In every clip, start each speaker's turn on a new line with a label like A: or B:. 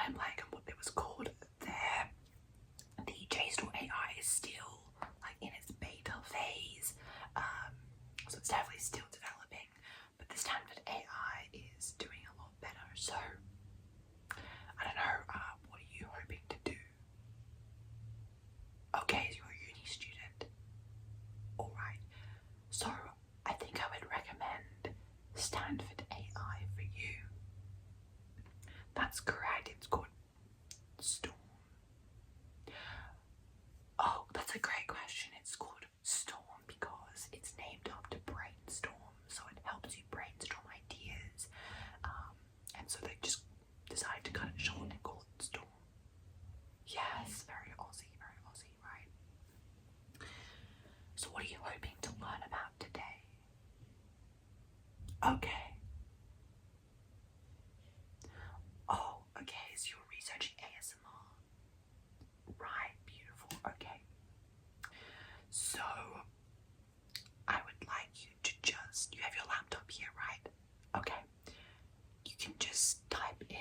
A: mind blank on what it was called there. The JSTOR AI is still like in its beta phase, so it's definitely still developing, but the Stanford AI is doing a lot better. So I don't know, what are you hoping to do? Okay, so you're a uni student. Alright, so I think I would recommend Stanford AI for you. That's correct, it's called Storm. Oh, that's a great question. It's called Storm because it's named after brainstorm, so it helps you brainstorm ideas. And so they just decided to cut it short and call it Storm. Yes, very Aussie, right? So what are you hoping to learn about today? Okay. Oh, okay, so you're researching ASMR. Right, beautiful, okay. So, I would like you to just, you have your laptop here, right? Okay. You can just type in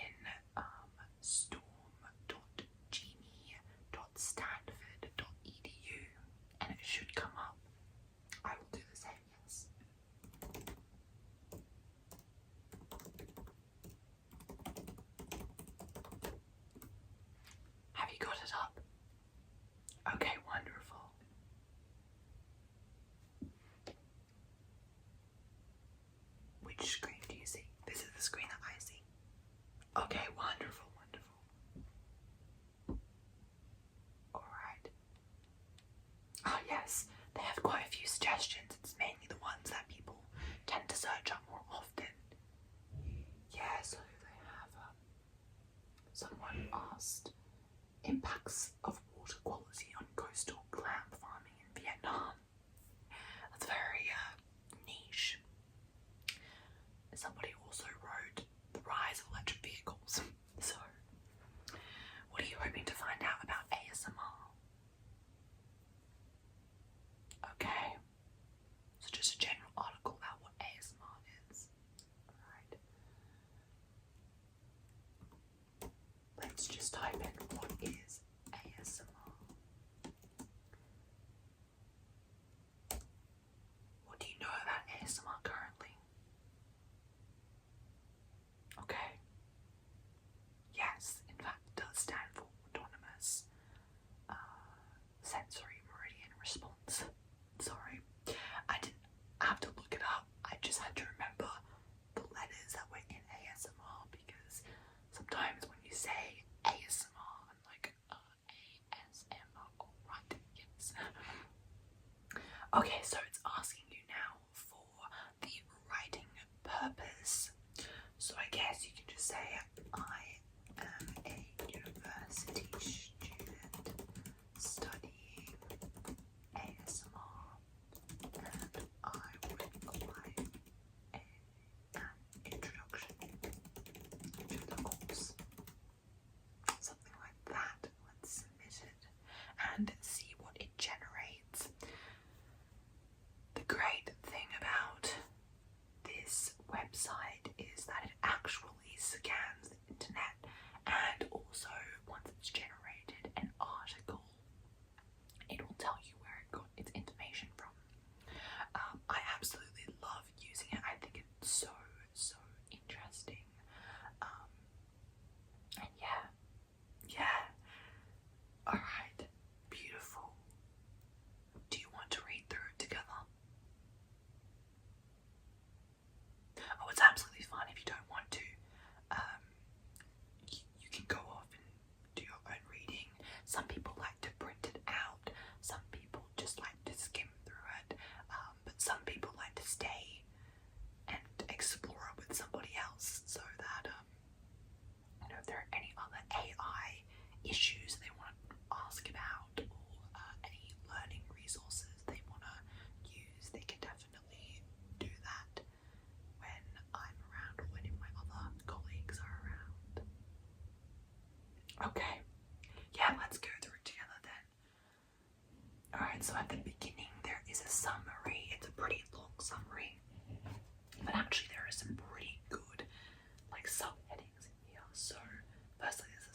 A: storm.genie.stanford.edu and it should come up. I will do the same, yes. Have you got it up? Okay, wonderful. Which screen do you see? This is the screen that I see. Okay, wonderful. Alright. Oh yes, they have quite a few suggestions. It's mainly the ones that people tend to search up more often. Yeah, so they have someone asked impacts of water quality on coastal clam farming in Vietnam. That's very niche. Somebody also wrote the rise of electric vehicles. So, what are you hoping to find out about ASMR? Okay, so just a general article about what ASMR is. Alright. Let's just type in what is ASMR. What do you know about ASMR currently? Okay. Yes, in fact, it does stand for Autonomous Sensory Meridian Response. Sorry, I didn't have to look it up. I just had to remember the letters that were in ASMR because sometimes when you say ASMR, I'm like, ASMR, alright, yes. Okay, so it's asking you now for the writing purpose. So I guess you can just say, I am a university student studying ASMR and I would like an introduction to the course. Something like that. Let's submit it and see what it generates. The great thing about this website is that it actually scans the internet, and also once it's generated an article, it will tell you where it got its information from. I absolutely love using it. I think it's so interesting. And yeah. Alright, beautiful. Do you want to read through it together? Oh, it's absolutely fine if you don't want to. You can go off and do your own reading. Some people like to print it out. Some people just like to skim through it. But some people like to stay and explore it with somebody else so that, if there are any other AI issues they want to ask about or any learning resources they want to use, they can definitely do that when I'm around or when my other colleagues are around. Okay, yeah, let's go through it together then. Alright, so at the beginning there is a summary. It's a pretty long summary, but actually there are some pretty good like subheadings in here. So firstly there's a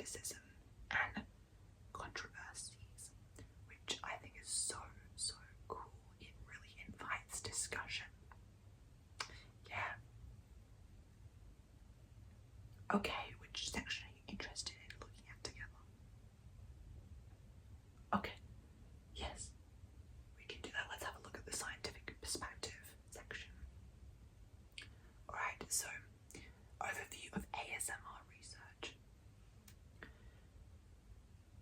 A: criticism and controversies, which I think is so cool. It really invites discussion. Yeah. Okay, which section are you interested in looking at together? Okay, yes, we can do that. Let's have a look at the scientific perspective section. Alright, so overview of ASMR research.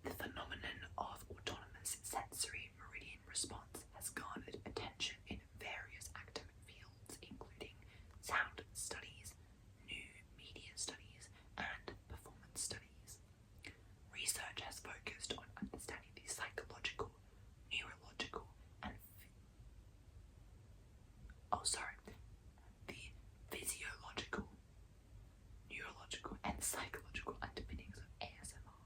A: The phenomenon of autonomous sensory meridian response has garnered attention in various academic fields, including sound studies, new media studies, and performance studies. Research has focused on understanding the psychological, neurological, and the physiological, neurological, and psychological underpinnings of ASMR.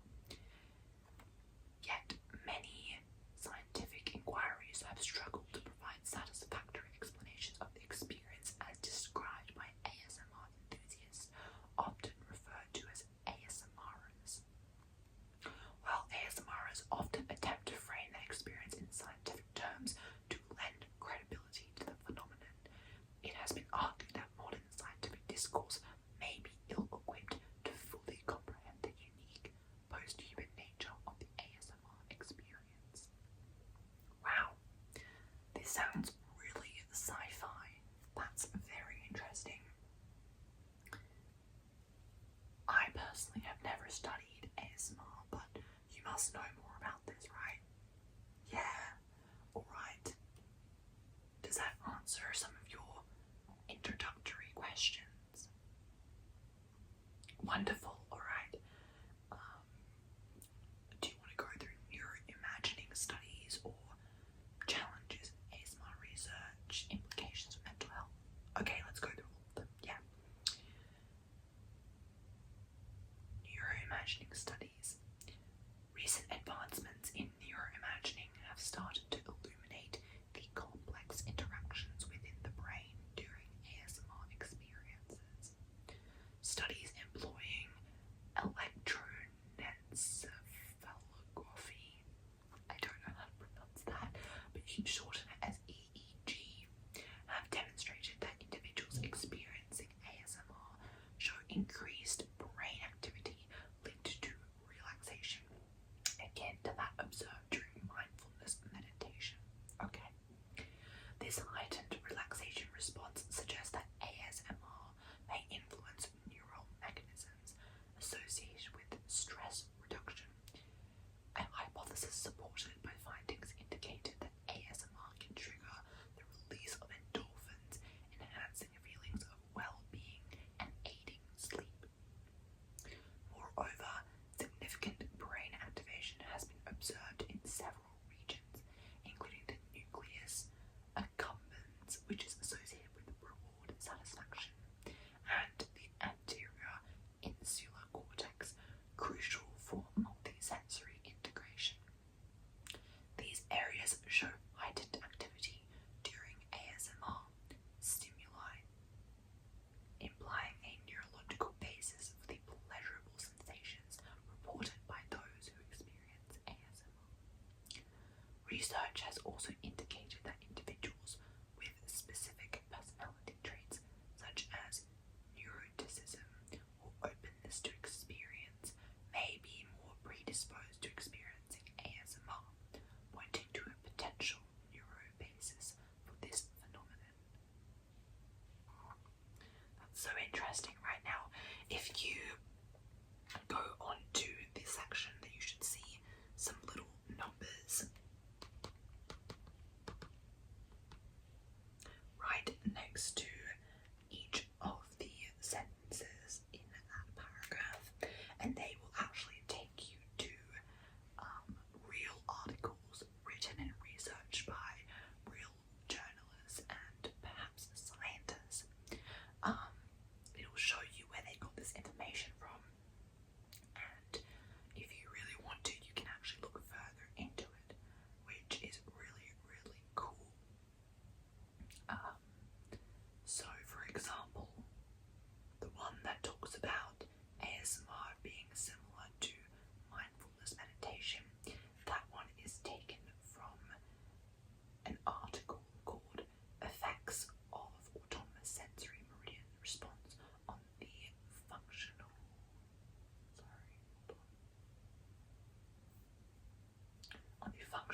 A: Yet many scientific inquiries have struggled to provide satisfactory explanations of the experience as described by ASMR enthusiasts, often referred to as ASMRers. While ASMRers often attempt to frame their experience in scientific terms to lend credibility to the phenomenon, it has been argued that modern scientific discourse may be ill-equipped to fully comprehend the unique post-human nature of the ASMR experience. Wow, this sounds really sci-fi. That's very interesting. I personally have never studied ASMR, but you must know more about this, right? Yeah, alright. Does that answer some of your introductory questions? Wonderful, alright. Do you want to go through neuroimagining studies or challenges in ASMR research, implications for mental health? Okay, let's go through all of them. Yeah. Neuroimagining studies. Recent advancements in neuroimagining have started to illuminate the complex interactions within the brain during ASMR experiences. Studies employing electroencephalography, I don't know how to pronounce that, but you can shorten it as EEG, have demonstrated that individuals experiencing ASMR show increased brain activity linked to relaxation, akin to that observed during mindfulness meditation. Okay. This heightened relaxation response suggests that ASMR may influence neural mechanisms associated with stress reduction. A hypothesis supported by findings indicated that ASMR can trigger the release of endorphins, enhancing feelings of well-being and aiding sleep. Moreover, significant brain activation has been observed in several regions, including the nucleus accumbens, which is associated with reward satisfaction, and the anterior insular cortex, crucial for multisensory integration. These areas show heightened activity during ASMR stimuli, implying a neurological basis for the pleasurable sensations reported by those who experience ASMR. Research has also indicated that individuals with specific personality traits, such as neuroticism or openness to experience, may be more predisposed to experiencing ASMR, pointing to a potential neurobasis for this phenomenon. That's so interesting. Right now, if you go on to this section, that you should see some little numbers.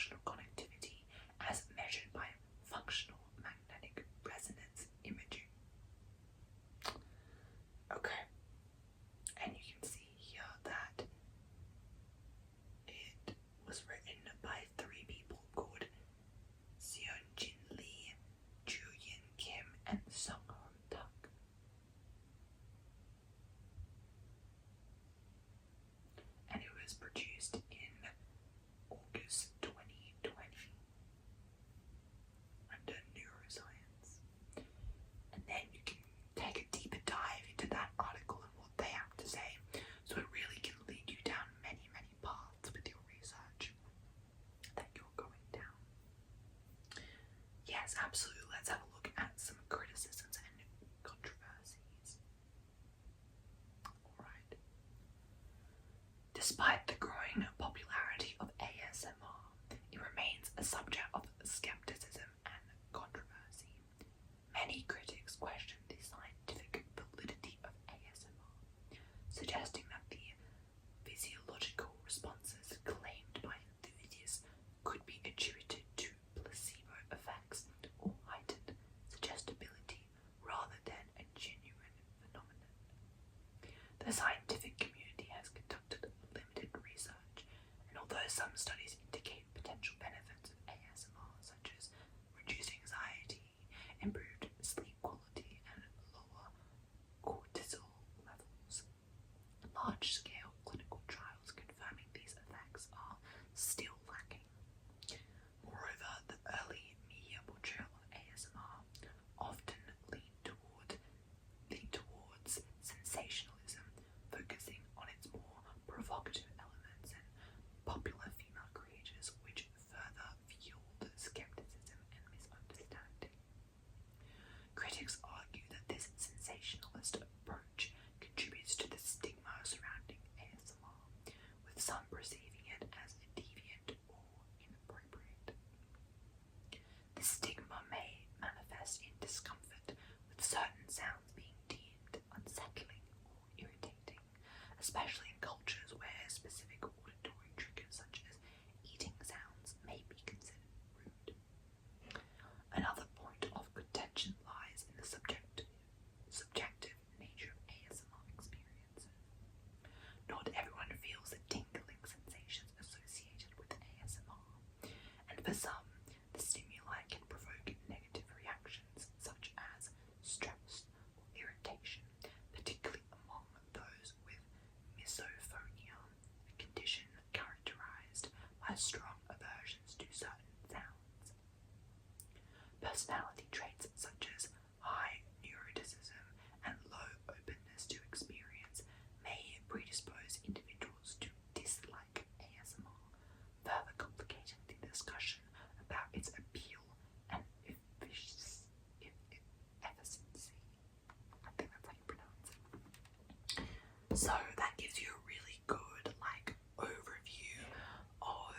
A: functional connectivity as measured by functional magnetic resonance imaging. Okay, and you can see here that it was written by 3 people called Seonjin Lee, Julian Kim, and Sung-Ho Tak. And it was produced in August 2020 under neuroscience. And then you can take a deeper dive into that article and what they have to say. So it really can lead you down many, many paths with your research that you're going down. Yes, absolutely. Let's have a look at some criticisms and controversies. Alright. Despite the growing popularity of ASMR, it remains a subject of skepticism and controversy. Many critics question the scientific validity of ASMR, suggesting that the physiological responses claimed by enthusiasts could be attributed to placebo effects or heightened suggestibility rather than a genuine phenomenon. The scientific community has conducted limited research, and although some studies indicate potential benefits of ASMR, such as reduced anxiety, improved sleep quality, and lower cortisol levels, large-scale clinical trials confirming these effects are still lacking. Moreover, the early media portrayal of ASMR often lean towards sensationalism, focusing on its more provocative elements and popular female creators, which further fueled skepticism and misunderstanding. Critics argue that this sensationalist approach contributes to the stigma surrounding ASMR, with some perceiving it as deviant or inappropriate. This stigma may manifest in discomfort, with certain sounds being deemed unsettling or irritating, especially in cultures where specific auditory triggers such as eating sounds may be considered rude. Another point of contention lies in the subjective nature of ASMR experiences. Not everyone feels the tingling sensations associated with ASMR, and for some, the stimuli can provoke negative reactions such as stress or irritation, particularly among those with misophonia, a condition characterized by strong aversions to certain sounds. Personality traits such as high neuroticism and low openness to experience may predispose individuals to dislike ASMR, further complicating the discussion about its appeal and efficiency. I think that's how you pronounce it. So that gives you a really good overview of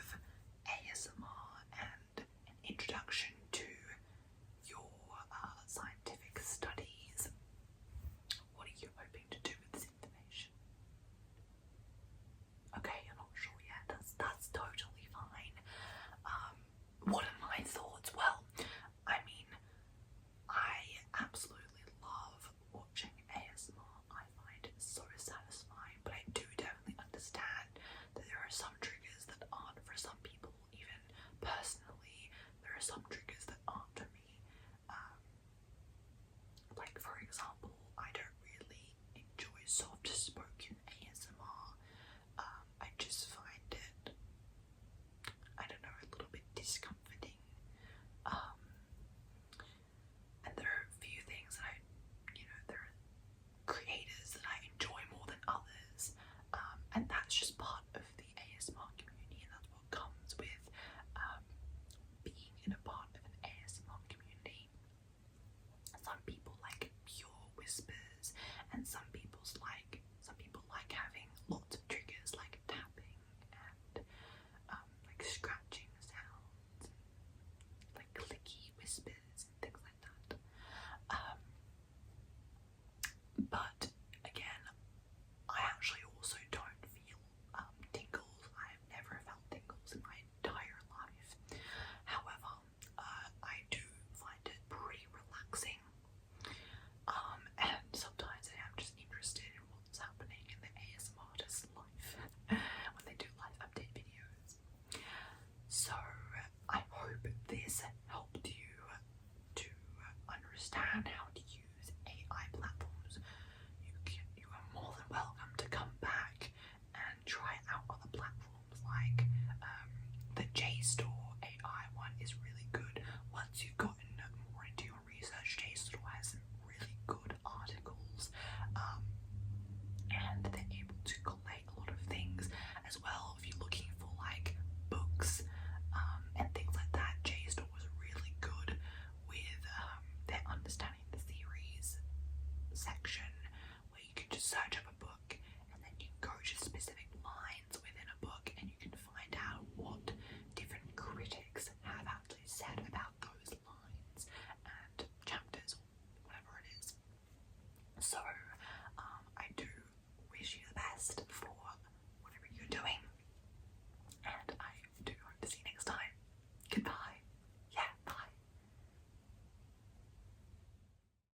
A: once you've gotten more into your research, JSTOR has some really good articles, and they're able to collate a lot of things as well. If you're looking for like books and things like that, JSTOR was really good with their understanding the theories section, where you can just search up a book and then you can go to specific lines within a book and you can find out what different critics have actually said about those lines and chapters or whatever it is. So I do wish you the best for